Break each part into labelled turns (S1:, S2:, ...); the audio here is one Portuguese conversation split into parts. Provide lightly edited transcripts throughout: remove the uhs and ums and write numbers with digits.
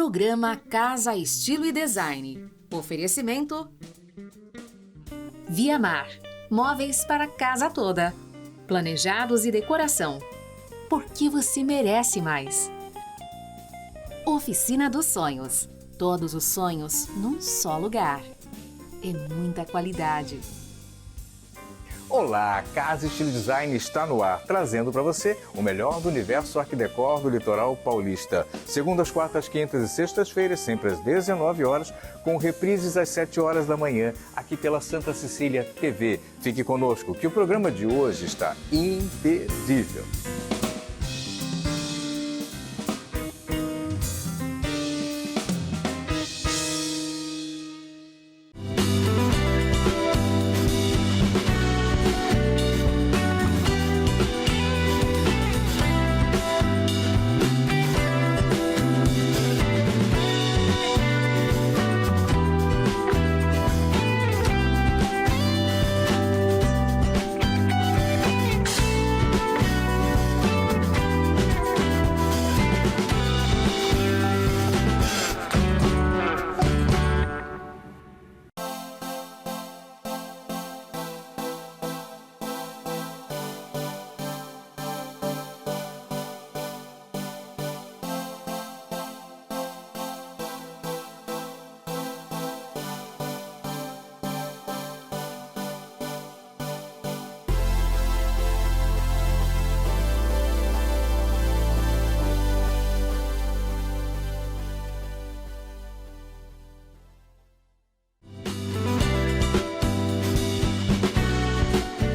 S1: Programa Casa Estilo e Design. Oferecimento Viamar. Móveis para a casa toda. Planejados e decoração. Porque você merece mais. Oficina dos Sonhos. Todos os sonhos num só lugar. É muita qualidade.
S2: Olá, Casa Estilo Design está no ar, trazendo para você o melhor do universo Art Décor do litoral paulista. Segundas, quartas, quintas e sextas-feiras, sempre às 19 horas, com reprises às 7 horas da manhã, aqui pela Santa Cecília TV. Fique conosco, que o programa de hoje está imperdível.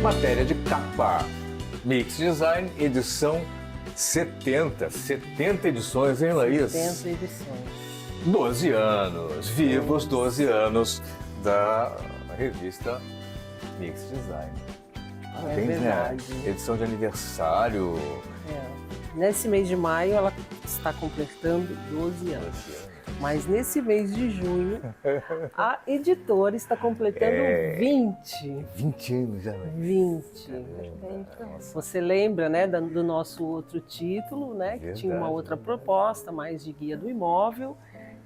S2: Matéria de capa, Mix Design, edição 70 edições, hein, Laís?
S3: 70 edições.
S2: 12 anos, vivos 12 anos da revista Mix Design. Parabéns,
S3: verdade.
S2: Né? Edição de aniversário.
S3: Nesse mês de maio ela está completando 12 anos. Mas nesse mês de junho, a editora está completando 20.
S2: 20 anos já.
S3: 20. Você lembra, né, do nosso outro título, né? Que tinha uma outra proposta, mais de guia do imóvel.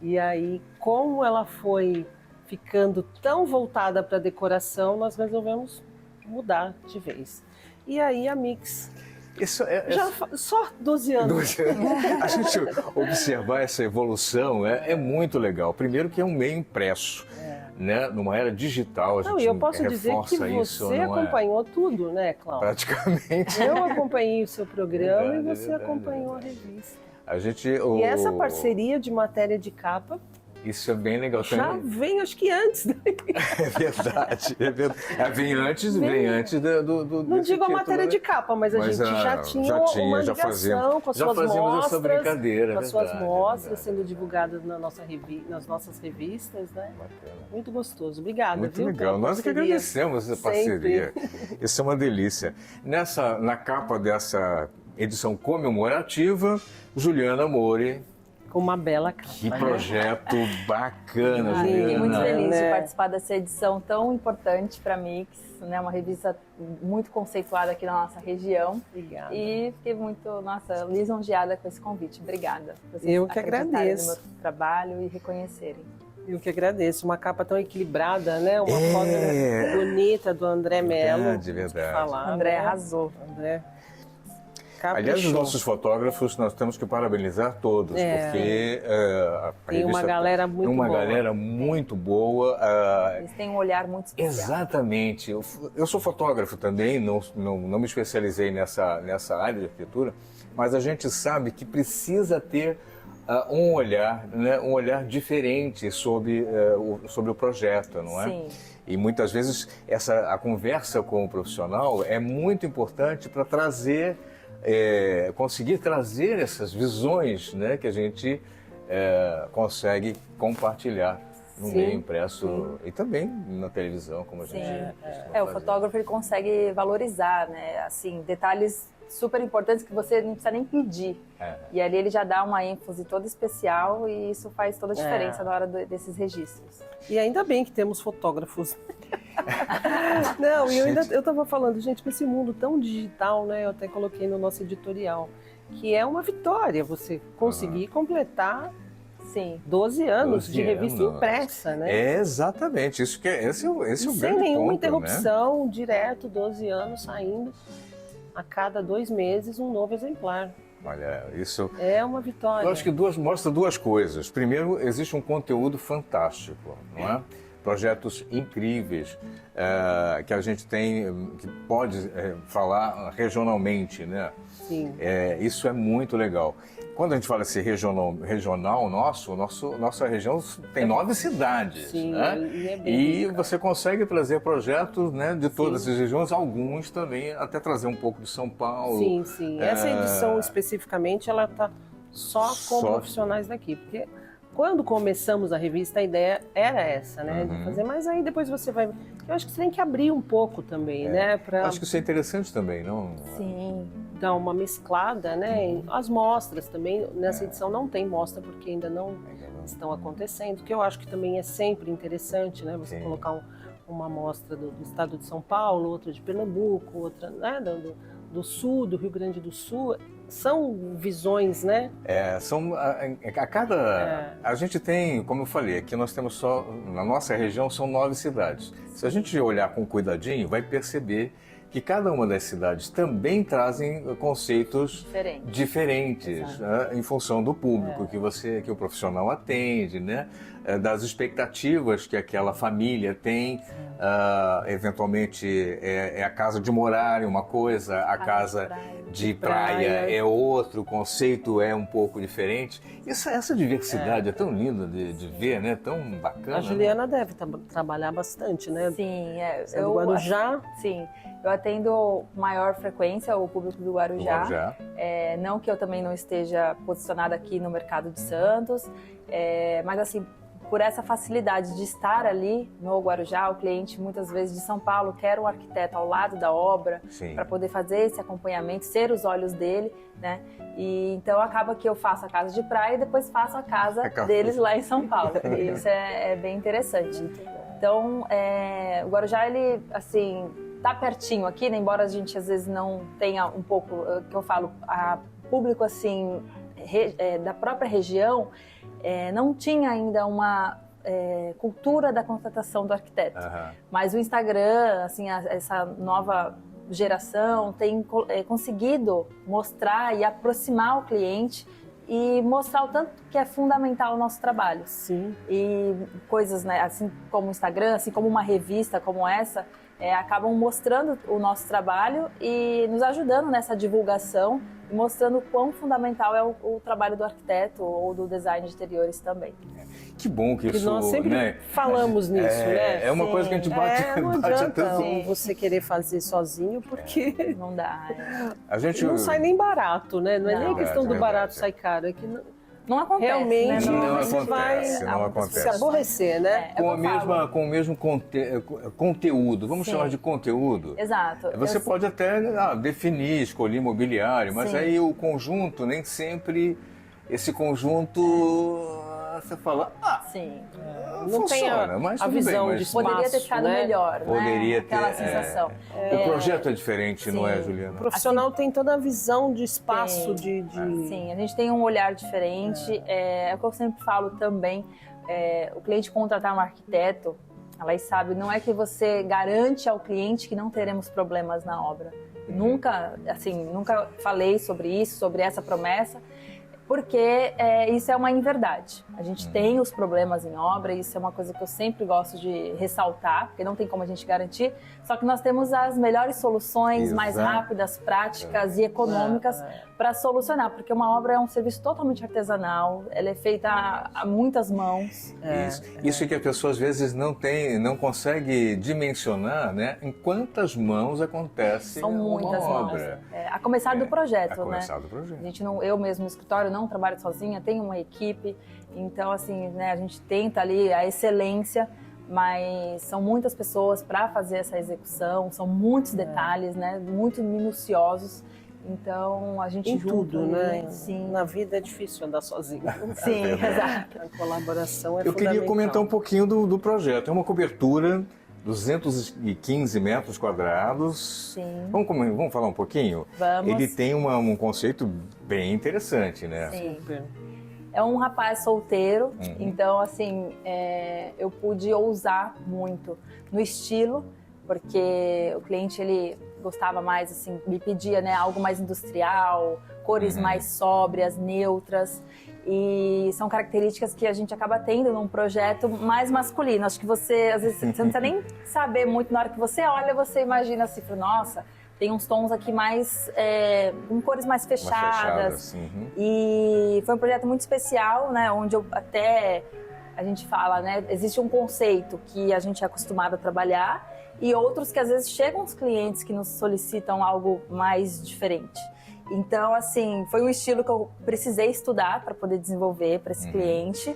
S3: E aí, como ela foi ficando tão voltada para a decoração, nós resolvemos mudar de vez. E aí a Mix... só 12 anos.
S2: A gente observar essa evolução é muito legal. Primeiro que é um meio impresso, né? Numa era digital, a gente
S3: e eu posso dizer que você acompanhou tudo, né, Cláudio?
S2: Praticamente.
S3: Eu acompanhei o seu programa e você acompanhou a revista. E essa parceria de matéria de capa...
S2: Isso é bem legal também.
S3: Já vem, acho que antes.
S2: É verdade. Vem antes do
S3: não digo a matéria de capa, mas a gente já tinha uma ligação com as suas mostras.
S2: Essa brincadeira,
S3: com as suas mostras sendo divulgadas nas nossas revistas, né?
S2: Bacana.
S3: Muito gostoso. Obrigada,
S2: muito
S3: viu?
S2: Legal. Nós que agradecemos essa parceria. Isso é uma delícia. Na capa dessa edição comemorativa, Juliana Mori.
S3: Com uma bela capa.
S2: Que projeto bacana, Juliana.
S4: Fiquei muito feliz de participar dessa edição tão importante para a Mix, né? Uma revista muito conceituada aqui na nossa região.
S3: Obrigada.
S4: E fiquei muito, lisonjeada com esse convite. Obrigada.
S3: Eu que agradeço.
S4: No meu trabalho e reconhecerem.
S3: Eu que agradeço. Uma capa tão equilibrada, né? Uma foto bonita do André Mello.
S2: Verdade.
S4: André arrasou.
S3: André.
S2: Aliás, os nossos fotógrafos, nós temos que parabenizar todos, porque
S3: tem uma galera muito boa.
S2: Galera muito boa.
S4: Eles têm um olhar muito especial.
S2: Exatamente. Eu sou fotógrafo também, não me especializei nessa área de arquitetura, mas a gente sabe que precisa ter um olhar, né, um olhar diferente sobre o projeto, não é?
S4: Sim.
S2: E muitas vezes a conversa com o profissional é muito importante para conseguir trazer essas visões, né, que a gente consegue compartilhar no meio impresso e também na televisão, como a gente
S4: o fotógrafo ele consegue valorizar, né, assim, detalhes super importantes que você não precisa nem pedir. E ali ele já dá uma ênfase toda especial e isso faz toda a diferença na hora desses registros.
S3: E ainda bem que temos fotógrafos. Não, e eu estava falando, gente, com esse mundo tão digital, né? Eu até coloquei no nosso editorial, que é uma vitória você conseguir completar
S4: Sim.
S3: 12 anos
S2: 12
S3: de revista
S2: anos.
S3: impressa, né?
S2: É, exatamente. Esse é o grande ponto,
S3: sem nenhuma
S2: né?
S3: interrupção, direto, 12 anos saindo. A cada 2 meses, um novo exemplar.
S2: Olha, isso...
S3: É uma vitória.
S2: Eu acho que mostra duas coisas. Primeiro, existe um conteúdo fantástico, não é? Projetos incríveis que a gente tem, que pode falar regionalmente, né?
S3: Sim.
S2: Isso é muito legal. Quando a gente fala assim regional nossa região tem 9 cidades.
S3: Sim,
S2: né?
S3: e
S2: você consegue trazer projetos, né, de todas as regiões, alguns também, até trazer um pouco de São Paulo.
S3: Sim, sim. Essa edição especificamente, ela está só com profissionais daqui, porque quando começamos a revista, a ideia era essa, né, de fazer, mas aí depois você vai... Eu acho que você tem que abrir um pouco também, né?
S2: Acho que isso é interessante também, não?
S4: Sim.
S3: Dar uma mesclada, né? As mostras também, nessa edição não tem mostra, porque ainda não estão acontecendo, que eu acho que também é sempre interessante, né? Você colocar uma mostra do estado de São Paulo, outra de Pernambuco, outra, né, do sul, do Rio Grande do Sul. São visões, né?
S2: A gente tem, como eu falei, aqui nós temos na nossa região são 9 cidades. Se a gente olhar com cuidadinho, vai perceber que cada uma das cidades também trazem conceitos diferentes, né, em função do público que o profissional atende, né, das expectativas que aquela família tem. Eventualmente a casa de morar é uma coisa, a casa de praia é outro, o conceito é um pouco diferente. Essa diversidade é tão linda de ver, né? Tão bacana.
S3: A Juliana deve trabalhar bastante, né?
S4: Sim,
S3: do Guarujá.
S4: Sim, eu atendo com maior frequência o público do Guarujá. Não que eu também não esteja posicionada aqui no mercado de Santos, mas assim, por essa facilidade de estar ali no Guarujá, o cliente muitas vezes de São Paulo quer um arquiteto ao lado da obra para poder fazer esse acompanhamento, ser os olhos dele, né? E então acaba que eu faço a casa de praia e depois faço a casa deles lá em São Paulo. E isso é bem interessante. Então, o Guarujá, ele, assim, tá pertinho aqui, né? Embora a gente às vezes não tenha um pouco, que eu falo, a público assim da própria região, não tinha ainda uma cultura da contratação do arquiteto. Mas o Instagram, assim, essa nova geração tem conseguido mostrar e aproximar o cliente e mostrar o tanto que é fundamental o nosso trabalho.
S3: Sim.
S4: E coisas, né, assim como o Instagram, assim como uma revista como essa, acabam mostrando o nosso trabalho e nos ajudando nessa divulgação e mostrando o quão fundamental é o trabalho do arquiteto ou do design de interiores também.
S2: Que bom que isso...
S3: nós sempre falamos nisso, né?
S2: É uma coisa que a gente bate
S3: tanto você querer fazer sozinho, porque...
S4: Não dá.
S2: A gente...
S3: Não sai nem barato, né? Não é nem a questão do barato sai caro, é que...
S4: Não acontece,
S3: realmente,
S4: né?
S3: você vai se aborrecer, né?
S2: Com o mesmo conteúdo, vamos chamar de conteúdo.
S4: Exato.
S2: Você pode até definir, escolher mobiliário, mas aí o conjunto, nem sempre esse conjunto... Você fala,
S3: não tem a visão de espaço,
S4: poderia ter ficado melhor,
S2: poderia
S4: ter aquela sensação.
S2: O projeto é diferente, não é, Juliana?
S3: O profissional tem toda a visão de espaço,
S4: Sim, a gente tem um olhar diferente. É o que eu sempre falo também. O cliente contratar um arquiteto, ela sabe, não é que você garante ao cliente que não teremos problemas na obra. Nunca falei sobre isso, sobre essa promessa. Porque isso é uma inverdade. A gente tem os problemas em obra, e isso é uma coisa que eu sempre gosto de ressaltar, porque não tem como a gente garantir, só que nós temos as melhores soluções, mais rápidas, práticas e econômicas para solucionar, porque uma obra é um serviço totalmente artesanal, ela é feita a muitas mãos.
S2: Isso que a pessoa às vezes não consegue dimensionar, né? Em quantas mãos acontece
S4: São muitas
S2: uma
S4: mãos.
S2: obra.
S4: A começar do projeto,
S2: a começar do projeto.
S4: A gente eu mesmo no escritório não trabalho sozinha, tenho uma equipe, então assim, né, a gente tenta ali a excelência, mas são muitas pessoas para fazer essa execução, são muitos detalhes, né, muito minuciosos. Então a gente junta
S3: tudo, né?
S4: Sim.
S3: Na vida é difícil andar sozinho.
S4: Sim, exato.
S3: A colaboração é fundamental.
S2: Eu queria comentar um pouquinho do projeto. É uma cobertura 215 metros quadrados.
S4: Sim.
S2: Vamos falar um pouquinho?
S4: Vamos.
S2: Ele tem um conceito bem interessante, né?
S4: Sim.
S3: Super.
S4: É um rapaz solteiro, então assim, eu pude ousar muito no estilo, porque o cliente ele gostava mais, assim, me pedia, né, algo mais industrial, cores mais sóbrias, neutras, e são características que a gente acaba tendo num projeto mais masculino. Acho que você, às vezes, você não precisa nem saber muito, na hora que você olha, você imagina assim, nossa, tem uns tons aqui mais, com cores mais fechadas. E foi um projeto muito especial, né, onde a gente fala, né, existe um conceito que a gente é acostumado a trabalhar e outros que às vezes chegam os clientes que nos solicitam algo mais diferente. Então, assim, foi um estilo que eu precisei estudar para poder desenvolver para esse cliente.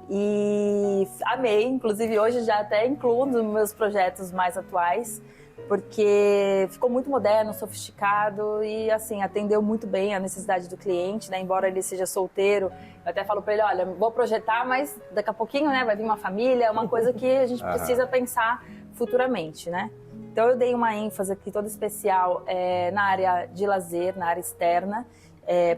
S4: E amei, inclusive hoje já até incluo nos meus projetos mais atuais, porque ficou muito moderno, sofisticado e, assim, atendeu muito bem a necessidade do cliente, né? Embora ele seja solteiro, eu até falo para ele, olha, vou projetar, mas daqui a pouquinho, né, vai vir uma família, é uma coisa que a gente precisa pensar futuramente, né? Então eu dei uma ênfase aqui toda especial na área de lazer, na área externa,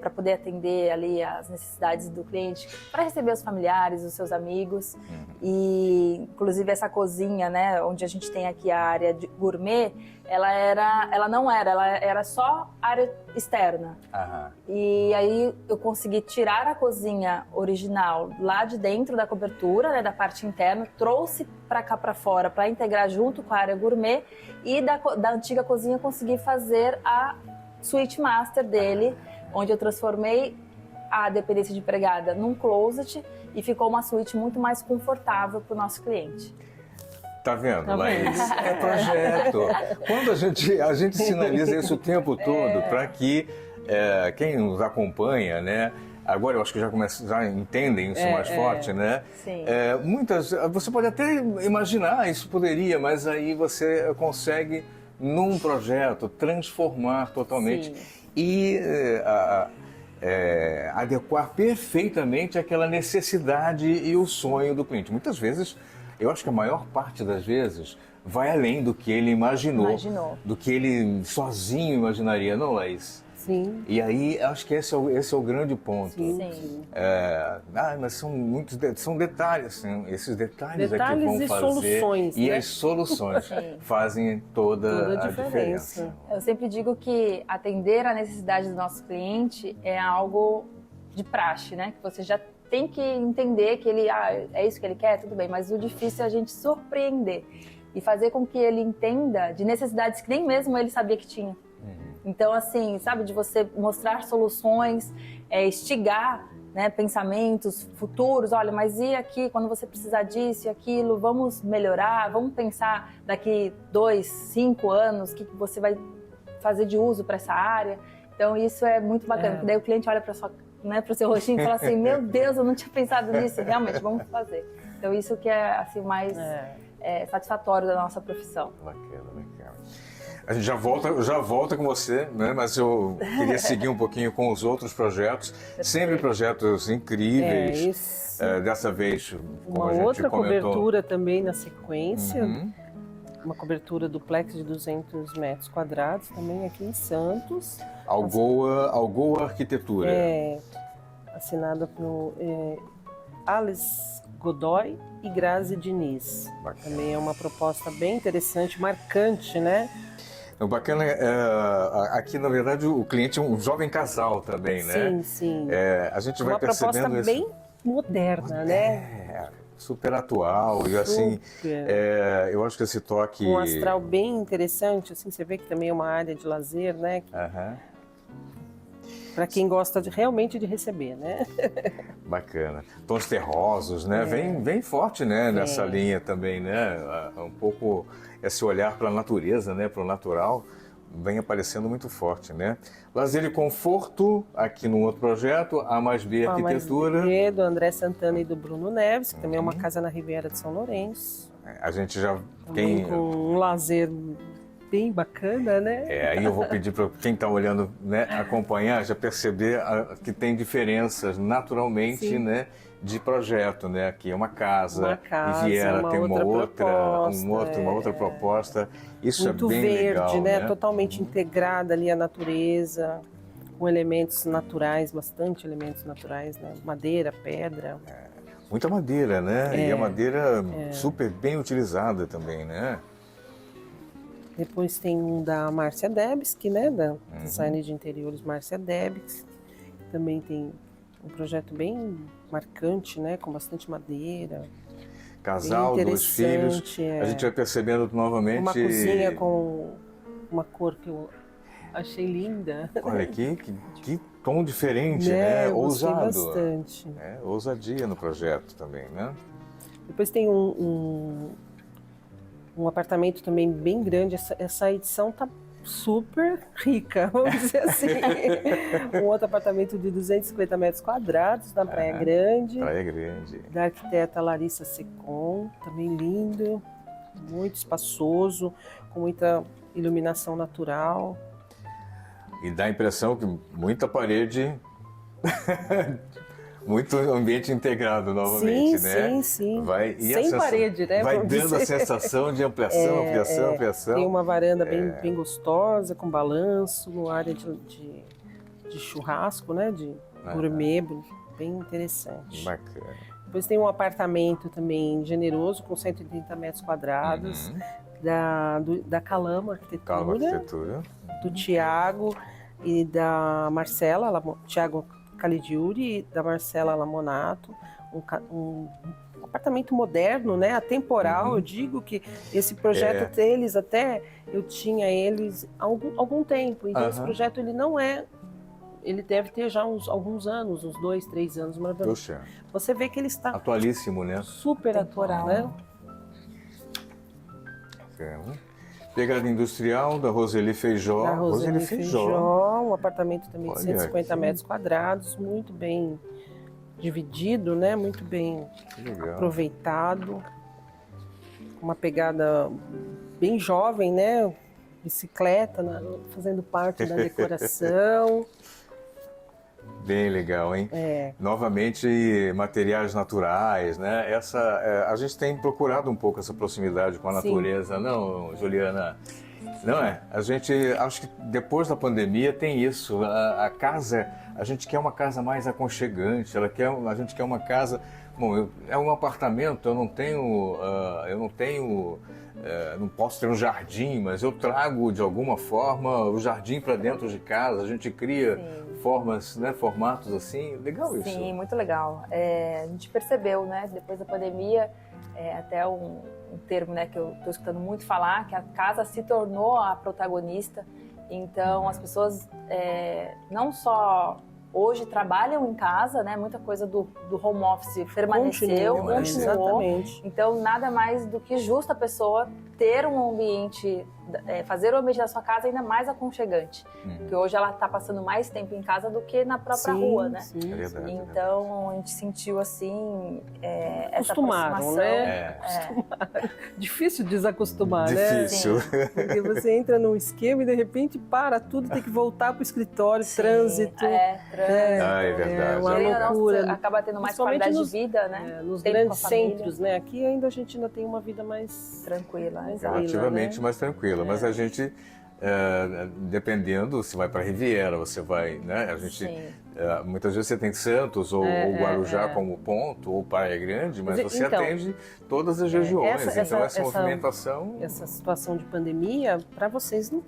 S4: para poder atender ali as necessidades do cliente, para receber os familiares, os seus amigos. E inclusive essa cozinha, né, onde a gente tem aqui a área de gourmet, ela era só área externa. E aí eu consegui tirar a cozinha original lá de dentro da cobertura, né, da parte interna, trouxe para cá para fora para integrar junto com a área gourmet e da antiga cozinha consegui fazer a suíte master dele, onde eu transformei a dependência de empregada num closet e ficou uma suíte muito mais confortável para o nosso cliente.
S2: Tá vendo, Laís? É projeto. Quando a gente sinaliza isso o tempo todo para que quem nos acompanha, né? Agora eu acho que já entendem isso mais forte, né?
S4: Sim.
S2: Você pode até imaginar, isso poderia, mas aí você consegue, num projeto, transformar totalmente.
S4: Sim.
S2: E adequar perfeitamente aquela necessidade e o sonho do cliente. Muitas vezes, eu acho que a maior parte das vezes vai além do que ele imaginou. Do que ele sozinho imaginaria, não, Laís?
S3: Sim.
S2: E aí, acho que esse é o grande ponto.
S3: Sim.
S2: Mas são detalhes, assim, esses detalhes é que
S3: Detalhes
S2: vão
S3: e
S2: fazer.
S3: Soluções,
S2: e
S3: né?
S2: as soluções fazem toda a diferença.
S4: Eu sempre digo que atender a necessidade do nosso cliente é algo de praxe, né? Que você já tem que entender que ele, é isso que ele quer, tudo bem, mas o difícil é a gente surpreender e fazer com que ele entenda de necessidades que nem mesmo ele sabia que tinha. Então, assim, sabe, de você mostrar soluções, instigar, né, pensamentos futuros. Olha, mas e aqui, quando você precisar disso e aquilo, vamos melhorar, vamos pensar daqui 2, 5 anos, o que você vai fazer de uso para essa área. Então, isso é muito bacana, porque daí o cliente olha para o seu rostinho e fala assim, meu Deus, eu não tinha pensado nisso, realmente, vamos fazer. Então, isso que é assim, o mais satisfatório da nossa profissão.
S2: Bacana. A gente já volta com você, né? Mas eu queria seguir um pouquinho com os outros projetos, sempre projetos incríveis. Dessa vez, como a gente
S3: outra
S2: comentou,
S3: cobertura também na sequência, uma cobertura duplex de 200 metros quadrados, também aqui em Santos.
S2: Algoa Arquitetura.
S3: Assinada por Alice Godoy e Grazi Diniz.
S2: Bacana.
S3: Também é uma proposta bem interessante, marcante, né?
S2: O bacana aqui, na verdade, o cliente é um jovem casal também, né?
S3: Sim.
S2: A gente vai percebendo
S3: uma proposta
S2: isso.
S3: bem moderna, né?
S2: Super atual e assim, eu acho que esse toque...
S3: Um astral bem interessante, assim, você vê que também é uma área de lazer, né? Para quem gosta realmente de receber, né?
S2: Bacana. Tons terrosos, né? Vem forte, né? Nessa linha também, né? Um pouco esse olhar para a natureza, né? Para o natural, vem aparecendo muito forte, né? Lazer e Conforto, aqui num outro projeto, A Mais B Arquitetura.
S3: A Mais B, do André Santana e do Bruno Neves, que também é uma casa na Riviera de São Lourenço.
S2: A gente já...
S3: Com um lazer bem bacana, né?
S2: Aí eu vou pedir para quem está olhando, né, acompanhar, já perceber que tem diferenças naturalmente, né, de projeto, né? Aqui é uma casa Riviera tem uma outra proposta. Isso
S3: muito
S2: é bem
S3: verde,
S2: legal,
S3: né? Totalmente integrada ali à natureza. com elementos naturais, bastante elementos naturais, né? Madeira, pedra.
S2: Muita madeira, né? E a madeira super bem utilizada também, né?
S3: Depois tem um da Márcia Debski, né? Da Design de Interiores Márcia Debski. Também tem um projeto bem marcante, né? Com bastante madeira.
S2: Casal, 2 filhos. A gente vai percebendo novamente...
S3: Uma cozinha com uma cor que eu achei linda.
S2: Olha aqui, que tom diferente, né? Ousado.
S3: Bastante.
S2: Ousadia no projeto também, né?
S3: Depois tem um apartamento também bem grande. Essa edição tá super rica, vamos dizer assim. Um outro apartamento de 250 metros quadrados na Praia Grande.
S2: Praia Grande.
S3: Da arquiteta Larissa Secon, também lindo, muito espaçoso, com muita iluminação natural.
S2: E dá a impressão que muita parede, muito ambiente integrado novamente, né?
S3: Sim.
S2: Sem
S3: parede, né?
S2: Vai dando a sensação de ampliação.
S3: Tem uma varanda bem gostosa, com balanço, área de churrasco, né? De gourmet, bem interessante.
S2: Bacana.
S3: Depois tem um apartamento também generoso, com 130 metros quadrados, da Calama Arquitetura, do Tiago e da Marcela, Tiago Caligiuri e da Marcela Lamonato, um apartamento moderno, né, atemporal. Eu digo que esse projeto deles, até eu tinha eles há algum tempo, então esse projeto ele não é, ele deve ter já alguns anos, uns 2, 3 anos, mais ou menos. Você vê que ele está
S2: atualíssimo, né?
S3: Super atual, né?
S2: Pegada industrial da Roseli Feijó.
S3: Da Roseli Feijó, um apartamento também de 150 metros quadrados, muito bem dividido, né? Muito bem aproveitado. Uma pegada bem jovem, né? Bicicleta fazendo parte da decoração.
S2: Bem legal, hein? Novamente, materiais naturais, né? A gente tem procurado um pouco essa proximidade com a natureza, não, Juliana? Não é? A gente, acho que depois da pandemia tem isso. A casa, a gente quer uma casa mais aconchegante, a gente quer uma casa... Bom, é um apartamento, eu não posso ter um jardim, mas eu trago de alguma forma o jardim para dentro de casa, a gente cria formas, né, formatos assim, legal isso.
S4: Sim, muito legal. A gente percebeu, né, depois da pandemia, até um termo, né, que eu estou escutando muito falar, que a casa se tornou a protagonista. Então as pessoas não só hoje trabalham em casa, né? Muita coisa do home office continuou.
S3: Exatamente.
S4: Então, nada mais do que justo a pessoa ter um ambiente, fazer o ambiente da sua casa ainda mais aconchegante. Porque hoje ela está passando mais tempo em casa do que na própria rua, né?
S2: É verdade,
S4: então, a gente sentiu assim, essa
S3: acostumaram,
S4: aproximação.
S3: Né? Difícil desacostumar,
S2: Difícil.
S3: né? Porque você entra num esquema e de repente para tudo, tem que voltar para o escritório, trânsito.
S2: É verdade.
S3: Uma loucura.
S4: Acaba tendo mais qualidade de vida, né?
S3: Nos grandes centros, né? Aqui ainda a gente ainda tem uma vida mais
S4: tranquila.
S2: Relativamente,
S3: né?
S2: mais tranquila, mas a gente, dependendo, se vai para a Riviera, você vai, né? A gente, muitas vezes você tem Santos ou Guarujá como ponto, ou Praia Grande, mas você atende todas as regiões, então essa movimentação...
S3: Essa situação de pandemia, para vocês não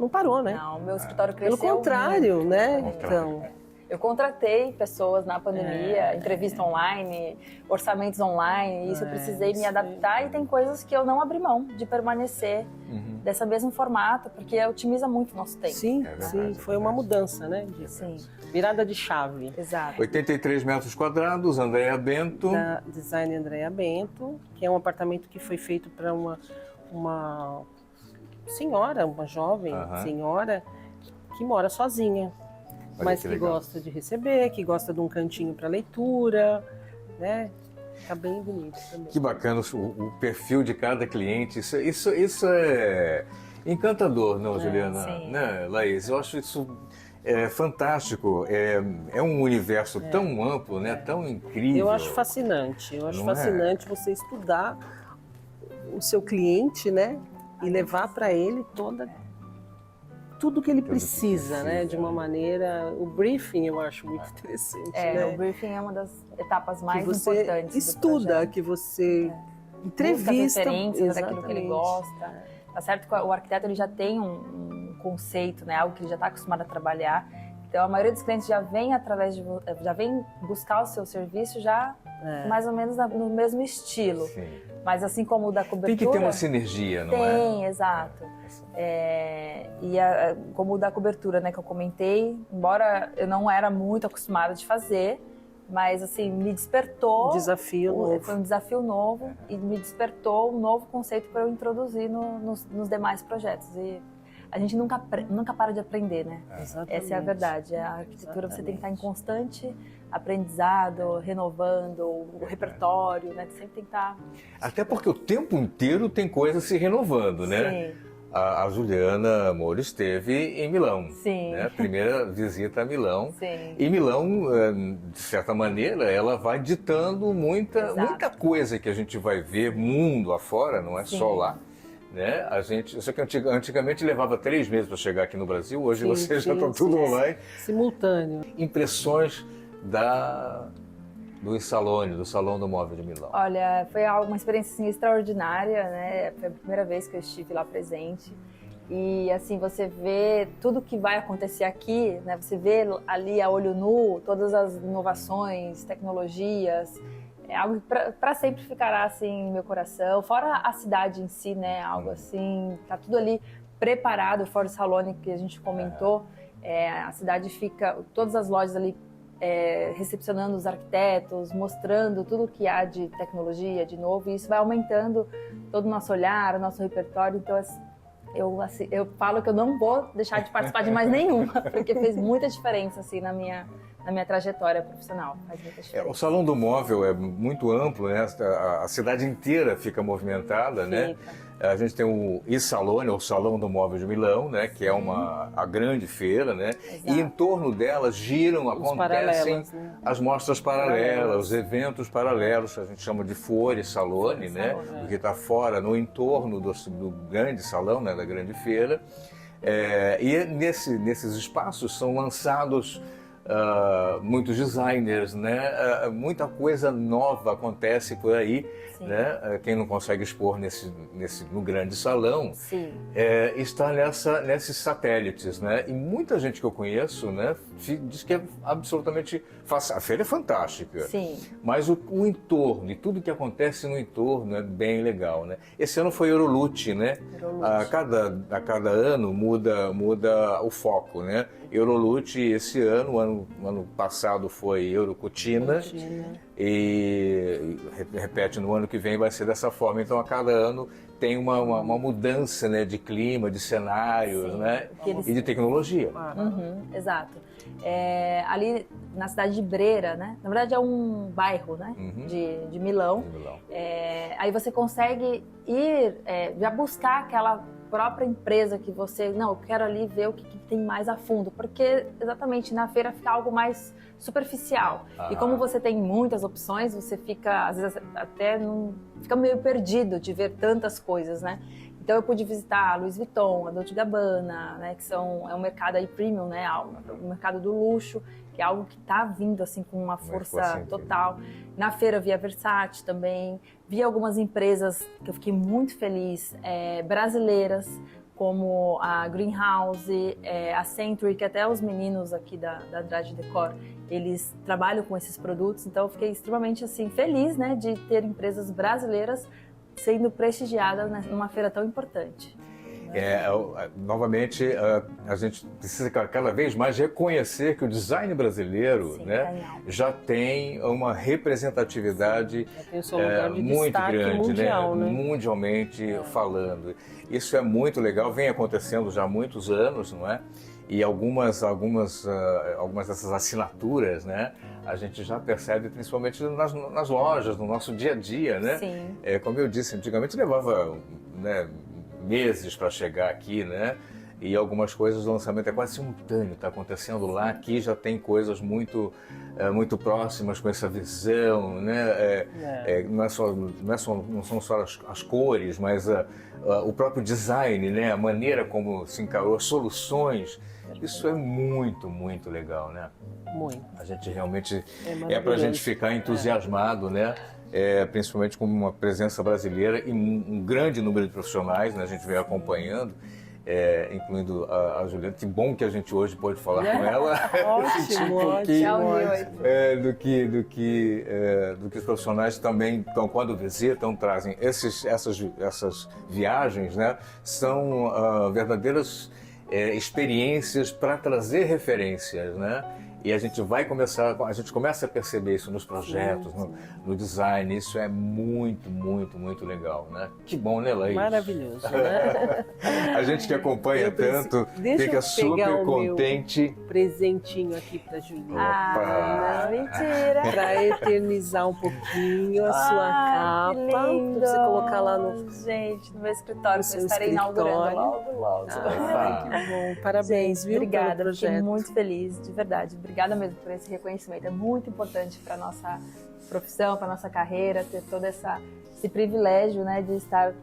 S3: parou, né?
S4: Não, meu escritório cresceu.
S3: Pelo contrário,
S4: muito.
S3: né? Então...
S4: Eu contratei pessoas na pandemia, entrevista online, orçamentos online, e isso eu precisei me adaptar, e tem coisas que eu não abri mão de permanecer dessa mesmo formato, porque otimiza muito o nosso tempo.
S3: Sim, foi uma mudança, né? Virada de chave.
S4: Exato.
S2: 83 metros quadrados, Andréa Bento.
S3: Da Design Andréa Bento, que é um apartamento que foi feito para uma senhora, uma jovem senhora, que mora sozinha. Mas que gosta de receber, que gosta de um cantinho para leitura, né? Tá bem bonito também.
S2: Que bacana o perfil de cada cliente. Isso é encantador, não, Juliana?
S4: Sim.
S2: Né, Laís? Eu acho isso fantástico. É um universo tão amplo, né? Tão incrível.
S3: Eu acho fascinante. Eu acho fascinante você estudar o seu cliente, né? E levar para ele toda tudo que ele precisa, né? De uma maneira... O briefing eu acho muito interessante. Né?
S4: O briefing é uma das etapas mais
S3: que você
S4: importantes
S3: estuda, que você entrevista.
S4: Referências daquilo que ele gosta. Tá certo que o arquiteto ele já tem um conceito, né? Algo que ele já está acostumado a trabalhar. Então a maioria dos clientes já vem já vem buscar o seu serviço já mais ou menos no mesmo estilo. Sim. Mas assim como o da cobertura...
S2: Tem que ter uma sinergia, não é?
S4: Tem, exato. Como o da cobertura, né, que eu comentei, embora eu não era muito acostumada de fazer, mas assim, me despertou... Foi um desafio novo e me despertou um novo conceito para eu introduzir nos demais projetos. E a gente nunca para de aprender, né? Essa é a verdade. A arquitetura você tem que estar em constante aprendizado, renovando o repertório, né? Sempre tem que estar...
S2: Até porque o tempo inteiro tem coisa se renovando, né?
S4: Sim.
S2: A Juliana Moura esteve em Milão.
S4: Sim.
S2: Né? Primeira visita a Milão.
S4: Sim.
S2: E Milão, de certa maneira, ela vai ditando muita coisa que a gente vai ver mundo afora, não é só lá. Né? Eu sei que antigamente levava 3 meses para chegar aqui no Brasil, hoje você já está tudo online.
S3: Simultâneo.
S2: Impressões do Insalone, do Salão do Móvel de Milão.
S4: Olha, foi uma experiência assim, extraordinária, né? Foi a primeira vez que eu estive lá presente. E assim, você vê tudo que vai acontecer aqui, né? Você vê ali a olho nu todas as inovações, tecnologias. É algo que para sempre ficará assim no meu coração. Fora a cidade em si, né? Algo assim, tá tudo ali preparado. Fora o Salone que a gente comentou, a cidade fica, todas as lojas ali recepcionando os arquitetos, mostrando tudo que há de tecnologia, de novo. E isso vai aumentando todo o nosso olhar, o nosso repertório. Então, eu falo que eu não vou deixar de participar de mais nenhuma, porque fez muita diferença assim na minha trajetória profissional. Faz muita diferença.
S2: O Salão do Móvel é muito amplo, né? A cidade inteira fica movimentada, né? A gente tem o Insalone, o Salão do Móvel de Milão, né? Que é a grande feira, né?
S4: Exato.
S2: E em torno delas acontecem as mostras paralelas, os eventos paralelos, que a gente chama de Fuori Salone, né? Porque está fora, no entorno do grande salão, né? Da grande feira. E nesses espaços são lançados muitos designers, né? Muita coisa nova acontece por aí, né? Quem não consegue expor no grande salão está nesses satélites, né? E muita gente que eu conheço, né, diz que é absolutamente fácil. A feira é fantástica, mas o entorno e tudo que acontece no entorno é bem legal, né? Esse ano foi Eurolute, né? A cada ano muda o foco, né? Eurolute esse ano passado foi Eurocutina e repete no ano que vem vai ser dessa forma. Então a cada ano tem uma mudança, né, de clima, de cenários, né, e de tecnologia.
S4: Exato. Ali na cidade de Brera, né? Na verdade é um bairro, né? De Milão. Aí você consegue ir já buscar aquela própria empresa que você... Não, eu quero ali ver o que tem mais a fundo, porque exatamente na feira fica algo mais superficial. E como você tem muitas opções, você fica, às vezes, fica meio perdido de ver tantas coisas, né? Então eu pude visitar a Louis Vuitton, a Dolce & Gabbana, né, que é um mercado aí premium, né, o mercado do luxo, que é algo que está vindo assim com uma força total. Na feira vi a Versace também, vi algumas empresas que eu fiquei muito feliz, brasileiras, como a Greenhouse, a Century, que até os meninos aqui da Andrade Decor, eles trabalham com esses produtos, então eu fiquei extremamente assim, feliz, né, de ter empresas brasileiras sendo prestigiadas numa feira tão importante.
S2: Novamente, a gente precisa cada vez mais reconhecer que o design brasileiro, né, já tem uma representatividade muito grande,
S3: mundial, né?
S2: Mundialmente falando. Isso é muito legal, vem acontecendo já há muitos anos, não é? E algumas dessas assinaturas, né, a gente já percebe principalmente nas lojas, no nosso dia a dia, né?
S4: Sim.
S2: Como eu disse, antigamente levava, né, meses para chegar aqui, né? E algumas coisas, o lançamento é quase simultâneo, está acontecendo lá, aqui já tem coisas muito próximas com essa visão, né? Não são só as cores, mas o próprio design, né? A maneira como se encarou, as soluções, isso é muito, muito legal, né?
S3: Muito.
S2: A gente realmente para a gente ficar entusiasmado, né? Principalmente com uma presença brasileira e um grande número de profissionais, né? A gente vem acompanhando. Incluindo a Juliana, que bom que a gente hoje pode falar com ela.
S3: Ótimo,
S2: do que os profissionais também, então, quando visitam, trazem essas viagens, né? São verdadeiras experiências para trazer referências, né? E a gente começa a perceber isso nos projetos, no design. Isso é muito, muito, muito legal, né? Que bom, né, Laís?
S3: Maravilhoso, né?
S2: A gente que acompanha tanto fica super contente.
S3: Presentinho aqui pra Juliana.
S4: Não, mentira.
S3: Pra eternizar um pouquinho a sua capa.
S4: Que lindo.
S3: Pra você colocar lá no...
S4: Gente, no meu escritório, que eu estarei inaugurando logo.
S3: Que bom. Parabéns,
S4: gente,
S3: viu?
S4: Obrigada,
S3: pelo
S4: fiquei
S3: projeto.
S4: muito feliz, de verdade. Obrigada mesmo por esse reconhecimento. É muito importante para nossa profissão, para nossa carreira, ter todo esse privilégio, né, de estar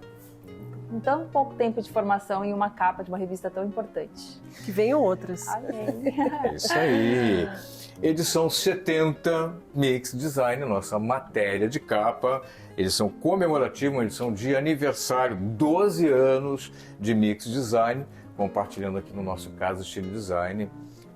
S4: com tão pouco tempo de formação em uma capa de uma revista tão importante.
S3: Que venham outras.
S4: Amém.
S2: Isso aí. Edição 70, Mix Design, nossa matéria de capa. Edição comemorativa, uma edição de aniversário, 12 anos de Mix Design, compartilhando aqui no nosso Casa Estilo Design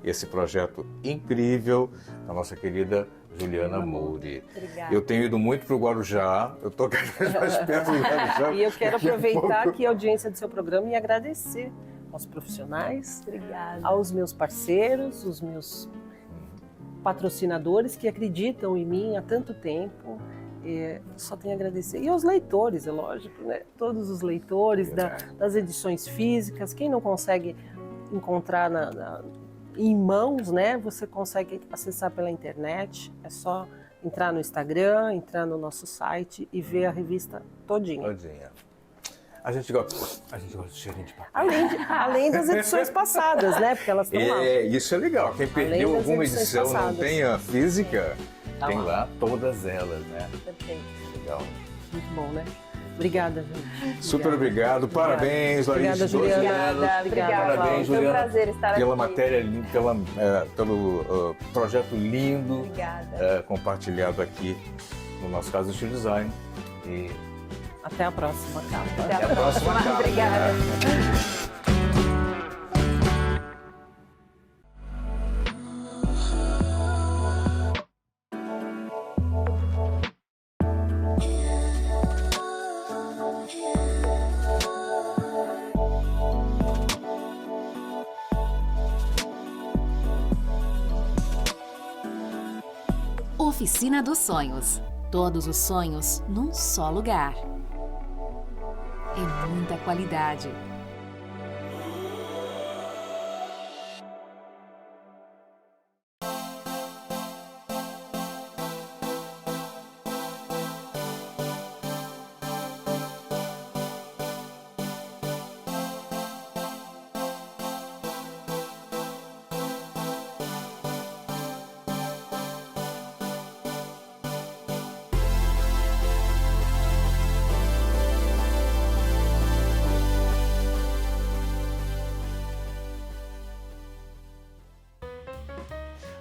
S2: esse projeto incrível da nossa querida Juliana Moure.
S4: Obrigada.
S2: Eu tenho ido muito para o Guarujá, eu estou cada vez mais perto do Guarujá.
S3: E eu quero aproveitar aqui a audiência do seu programa e agradecer aos profissionais,
S4: Obrigada.
S3: aos meus parceiros, os meus patrocinadores que acreditam em mim há tanto tempo. Só tenho a agradecer. E aos leitores, é lógico, né? Todos os leitores das edições físicas, quem não consegue encontrar em mãos, né? Você consegue acessar pela internet, é só entrar no Instagram, entrar no nosso site e ver a revista todinha.
S2: A gente gosta de cheirinho de papel.
S3: Além das edições passadas, né? Porque elas estão lá.
S2: Isso é legal. Quem perdeu alguma edição
S3: passadas.
S2: Não tem a física, tem
S3: lá.
S2: lá todas elas, né?
S4: Perfeito.
S2: Legal.
S3: Muito bom, né? Obrigada, gente.
S2: Super obrigado. Parabéns, Laís.
S3: Obrigada, Juliana.
S4: Obrigada.
S2: Parabéns,
S4: Foi um
S2: Juliana.
S4: prazer estar
S2: Pela
S4: aqui.
S2: matéria, pelo projeto lindo
S4: Obrigada.
S2: compartilhado aqui no nosso Casa Estilo Design. E
S3: Até a próxima capa.
S4: Até a próxima.
S2: capa.
S4: Obrigada.
S1: Oficina dos Sonhos. Todos os sonhos num só lugar. É muita qualidade.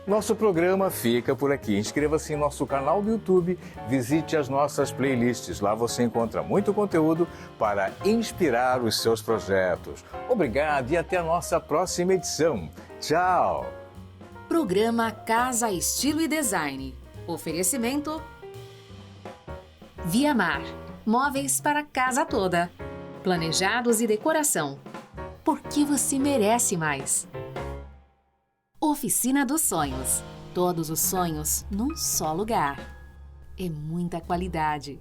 S2: Nosso programa fica por aqui. Inscreva-se em nosso canal do YouTube, visite as nossas playlists. Lá você encontra muito conteúdo para inspirar os seus projetos. Obrigado e até a nossa próxima edição. Tchau!
S1: Programa Casa Estilo e Design. Oferecimento Via Mar. Móveis para casa toda. Planejados e decoração. Porque você merece mais. Oficina dos Sonhos. Todos os sonhos num só lugar. É muita qualidade.